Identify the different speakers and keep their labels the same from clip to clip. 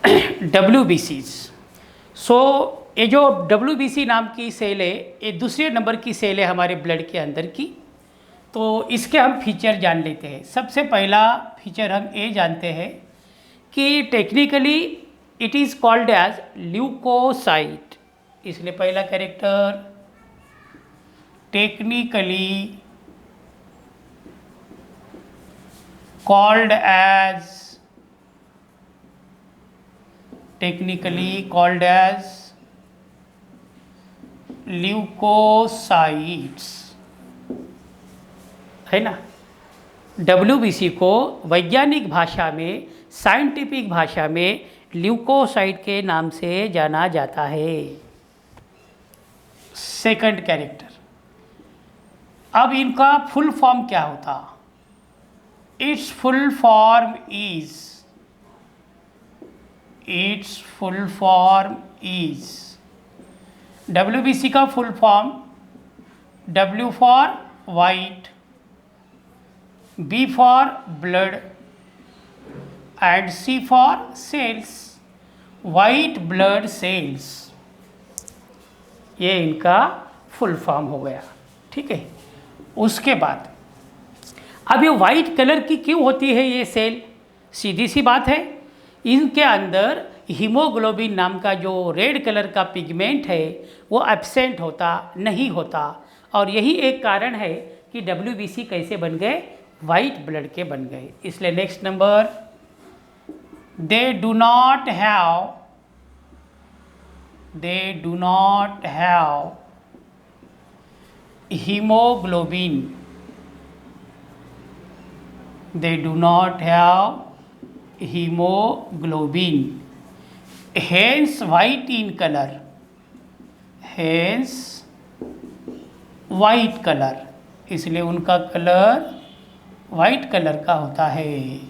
Speaker 1: WBCs। सो ये जो WBC नाम की सेल है, ये दूसरे नंबर की सेल है हमारे ब्लड के अंदर की। तो इसके हम फीचर जान लेते हैं। सबसे पहला फीचर हम ये जानते हैं कि technically it is called as leucocyte. इसलिए पहला character technically called as leucocytes, है ना। WBC को वैज्ञानिक भाषा में, साइंटिफिक भाषा में ल्यूकोसाइट के नाम से जाना जाता है। सेकंड कैरेक्टर, अब इनका फुल फॉर्म क्या होता? its full form is WBC का full form W for white, B for blood and C for cells, white blood cells. ये इनका फुल फॉर्म हो गया, ठीक है। उसके बाद अब ये वाइट कलर की क्यों होती है ये सेल? सीधी सी बात है, इनके अंदर हीमोग्लोबिन नाम का जो रेड कलर का पिगमेंट है वो एब्सेंट होता, नहीं होता। और यही एक कारण है कि WBC कैसे बन गए? वाइट ब्लड के बन गए। इसलिए next number, they do not have haemoglobin, they do not have hemoglobin, hence white in color, इसलिए उनका कलर वाइट कलर का होता है,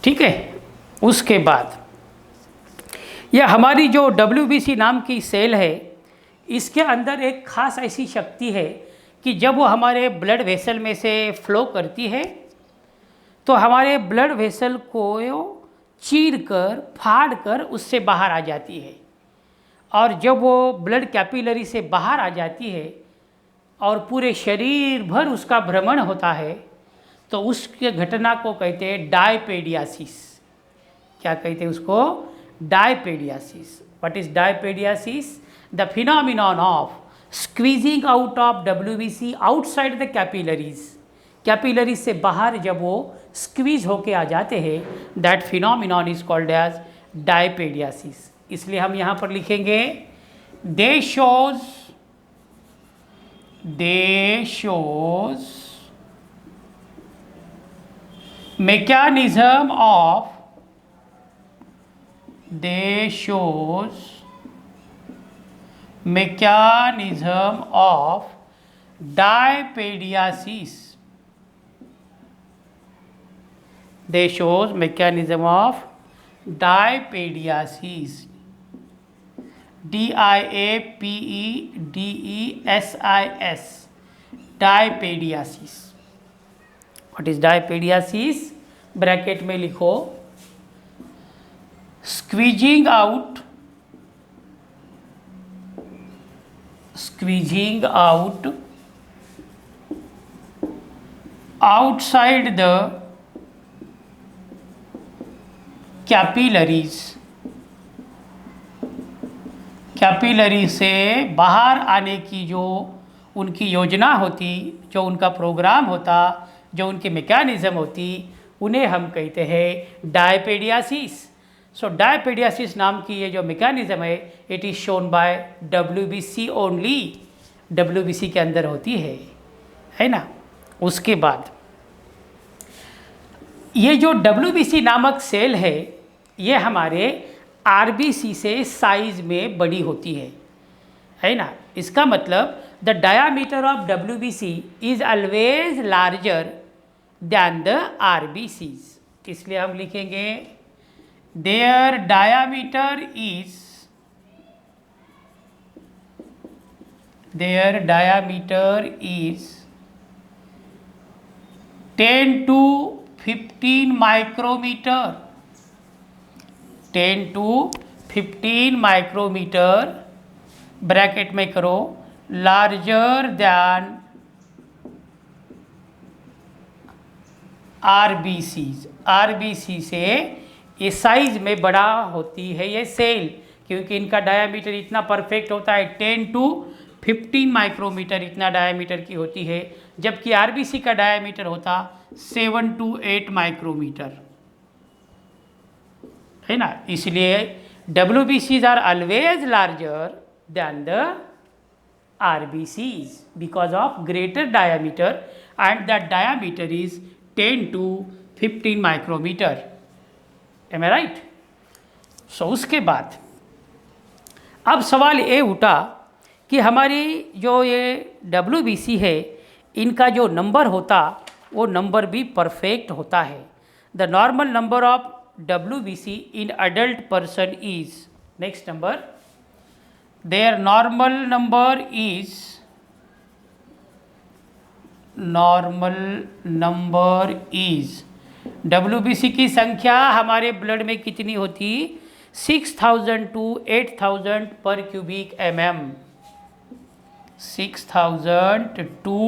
Speaker 1: ठीक है। उसके बाद यह हमारी जो WBC नाम की सेल है, इसके अंदर एक खास ऐसी शक्ति है कि जब वो हमारे ब्लड वेसल में से फ्लो करती है तो हमारे ब्लड वेसल को चीर कर, फाड़ कर उससे बाहर आ जाती है। और जब वो ब्लड कैपिलरी से बाहर आ जाती है और पूरे शरीर भर उसका भ्रमण होता है तो उसके घटना को कहते हैं डायपेडियासिस। क्या कहते हैं उसको? Diapedesis. What is diapedesis? The phenomenon of squeezing out of WBC outside the capillaries. Capillaries से बाहर जब वो स्क्वीज होके आ जाते हैं, that phenomenon is called as diapedesis. इसलिए हम यहाँ पर लिखेंगे they shows mechanism of diapediasis. They shows mechanism of diapediasis. DIAPEDESIS. Diapediasis. What is diapediasis? Bracket में लिखो squeezing out outside the capillaries, capillary से बाहर आने की जो उनकी योजना होती, जो उनका प्रोग्राम होता, जो उनकी मैकेनिज्म होती, उन्हें हम कहते हैं डायपेडियासिस। सो डायपेडियासिस नाम की ये जो मैकेनिज्म है, it is shown by WBC only. WBC के अंदर होती है ना। उसके बाद ये जो WBC नामक सेल है, ये हमारे RBC से साइज में बड़ी होती है ना। इसका मतलब the diameter of WBC is always larger than the RBCs। इसलिए हम लिखेंगे their diameter is 10 to 15 micrometre. 10 to 15 micrometre bracket में करो, लार्जर दैन आरबीसीज। आरबीसी से ये साइज में बड़ा होती है ये सेल, क्योंकि इनका डायामीटर इतना परफेक्ट होता है, 10 to 15 माइक्रोमीटर इतना डायामीटर की होती है, जबकि आरबीसी का डायामीटर होता 7 to 8 माइक्रोमीटर, है ना। इसलिए WBCs are always larger than the RBCs because of greater diameter and that diameter is 10 to 15 micrometer. Am I right? So उसके बाद अब सवाल ये उठा कि हमारी जो ये WBC है इनका जो नंबर होता वो नंबर भी परफेक्ट होता है। The normal number of WBC in adult person is, next number, their normal number is WBC की संख्या हमारे ब्लड में कितनी होती, 6000 to 8000 पर क्यूबिक mm, 6000 to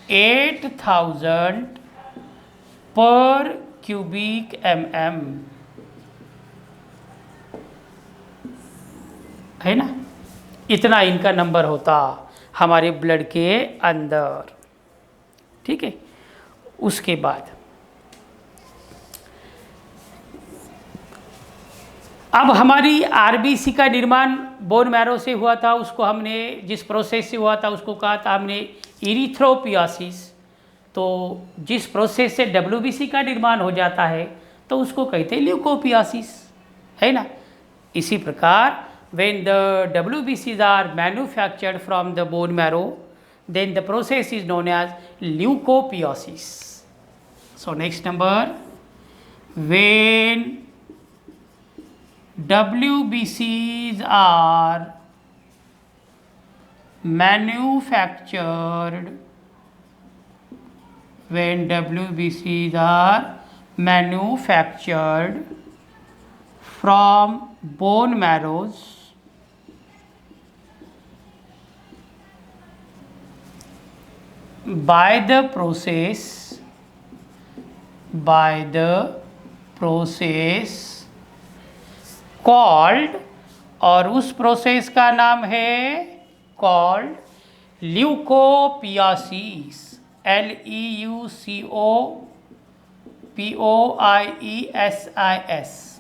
Speaker 1: 8000 पर क्यूबिक mm, है ना। इतना इनका नंबर होता हमारे ब्लड के अंदर, ठीक है। उसके बाद अब हमारी आरबीसी का निर्माण बोन मैरो से हुआ था, उसको हमने जिस प्रोसेस से हुआ था उसको कहा था हमने इरिथ्रोपियोसिस। तो जिस प्रोसेस से WBC का निर्माण हो जाता है तो उसको कहते हैं ल्यूकोपियोसिस, है ना। इसी प्रकार when the WBCs are manufactured from the bone marrow, then the process is known as leukopiosis. So next number, when WBCs are manufactured, when WBCs are manufactured from bone marrows, by the process called, और उस process का नाम है called ल्यूकोपियोसिस, LEUCOPOIESIS,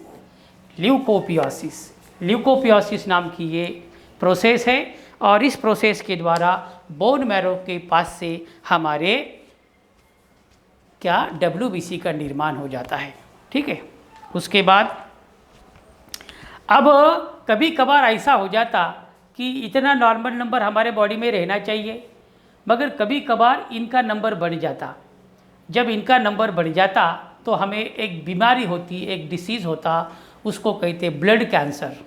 Speaker 1: ल्यूकोपियोसिस। ल्यूकोपियोसिस नाम की ये process है और इस प्रोसेस के द्वारा बोन मैरो के पास से हमारे क्या WBC का निर्माण हो जाता है, ठीक है। उसके बाद अब कभी कभार ऐसा हो जाता कि इतना नॉर्मल नंबर हमारे बॉडी में रहना चाहिए, मगर कभी कभार इनका नंबर बढ़ जाता। जब इनका नंबर बढ़ जाता तो हमें एक बीमारी होती, एक डिसीज़ होता, उसको कहते ब्लड कैंसर।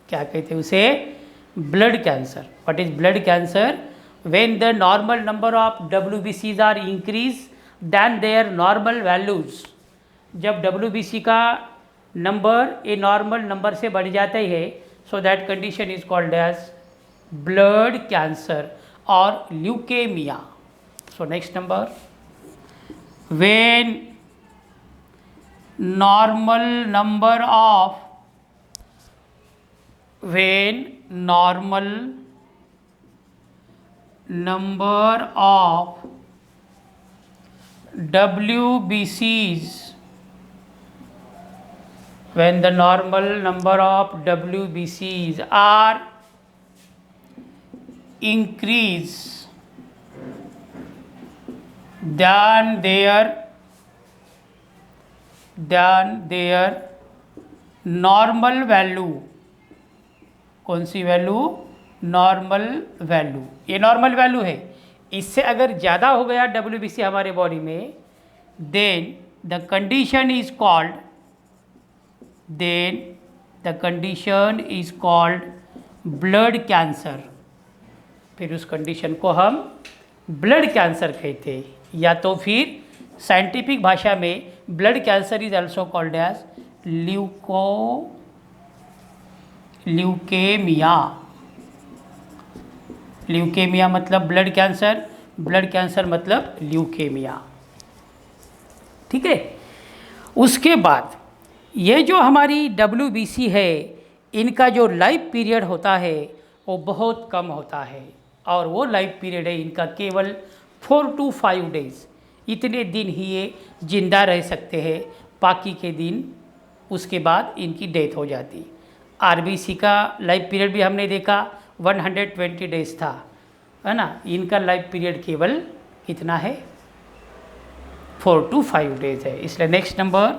Speaker 1: क्या कहते उसे? Blood cancer. What is blood cancer? When the normal number of WBCs are increase than their normal values. जब WBC का नंबर ए नॉर्मल नंबर से बढ़ जाता है, so that condition is called as blood cancer और leukaemia. So next number, when normal number of WBCs, when the normal number of WBCs are increase than their normal value. कौन सी value? Normal value. ये normal value है, इससे अगर ज़्यादा हो गया WBC हमारे बॉडी में, then the condition is called blood cancer. फिर उस कंडीशन को हम ब्लड कैंसर कहते हैं, या तो फिर साइंटिफिक भाषा में blood cancer is also called as leukaemia. Leukaemia मतलब ब्लड कैंसर, ब्लड कैंसर मतलब ल्यूकेमिया। ठीक है। उसके बाद ये जो हमारी WBC है, इनका जो लाइफ पीरियड होता है वो बहुत कम होता है, और वो लाइफ पीरियड है इनका केवल 4 to 5 डेज। इतने दिन ही ये जिंदा रह सकते हैं, बाकी के दिन उसके बाद इनकी डेथ हो जाती। RBC का लाइफ पीरियड भी हमने देखा 120 डेज था, है ना। इनका लाइफ पीरियड केवल कितना है, 4 to 5 डेज है। इसलिए next number,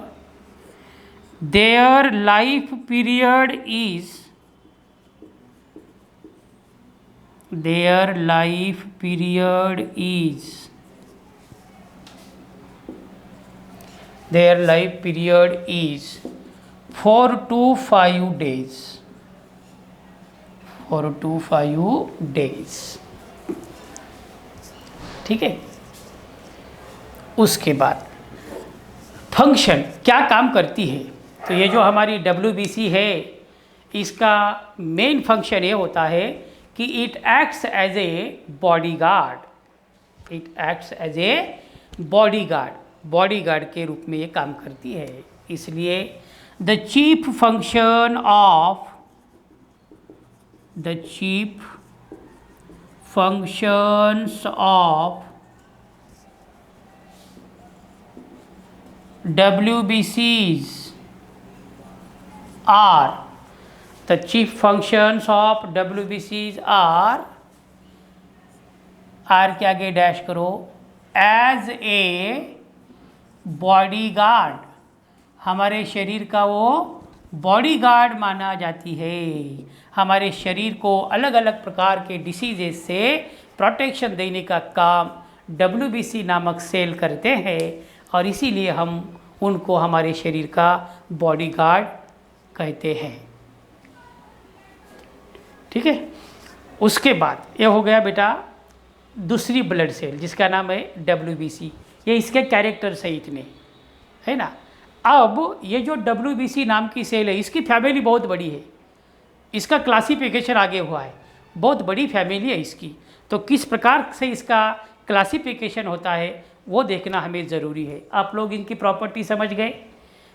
Speaker 1: their life period is, their life period is 4 to 5 days, 4 to 5 days। ठीक है। उसके बाद फंक्शन क्या काम करती है, तो ये जो हमारी WBC है, इसका मेन फंक्शन ये होता है कि it acts as a bodyguard. It acts as a bodyguard के रूप में ये काम करती है। इसलिए the chief functions of WBCs are, the chief functions of WBCs are के आगे डैश करो, एज ए बॉडीगार्ड, हमारे शरीर का वो बॉडीगार्ड माना जाती है। हमारे शरीर को अलग अलग प्रकार के डिसीजेस से प्रोटेक्शन देने का काम WBC नामक सेल करते हैं, और इसीलिए हम उनको हमारे शरीर का बॉडीगार्ड कहते हैं। ठीक है। उसके बाद ये हो गया बेटा दूसरी ब्लड सेल, जिसका नाम है WBC। ये इसके कैरेक्टर्स है इतने, है ना। अब ये जो WBC नाम की सेल है, इसकी फैमिली बहुत बड़ी है, इसका क्लासिफिकेशन आगे हुआ है, बहुत बड़ी फैमिली है इसकी। तो किस प्रकार से इसका क्लासिफिकेशन होता है वो देखना हमें ज़रूरी है। आप लोग इनकी प्रॉपर्टी समझ गए।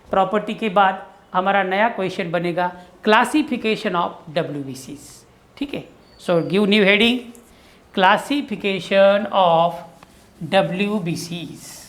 Speaker 1: प्रॉपर्टी के बाद हमारा नया क्वेश्चन बनेगा क्लासिफिकेशन ऑफ WBCs। ठीक है। So give new heading, classification of WBCs।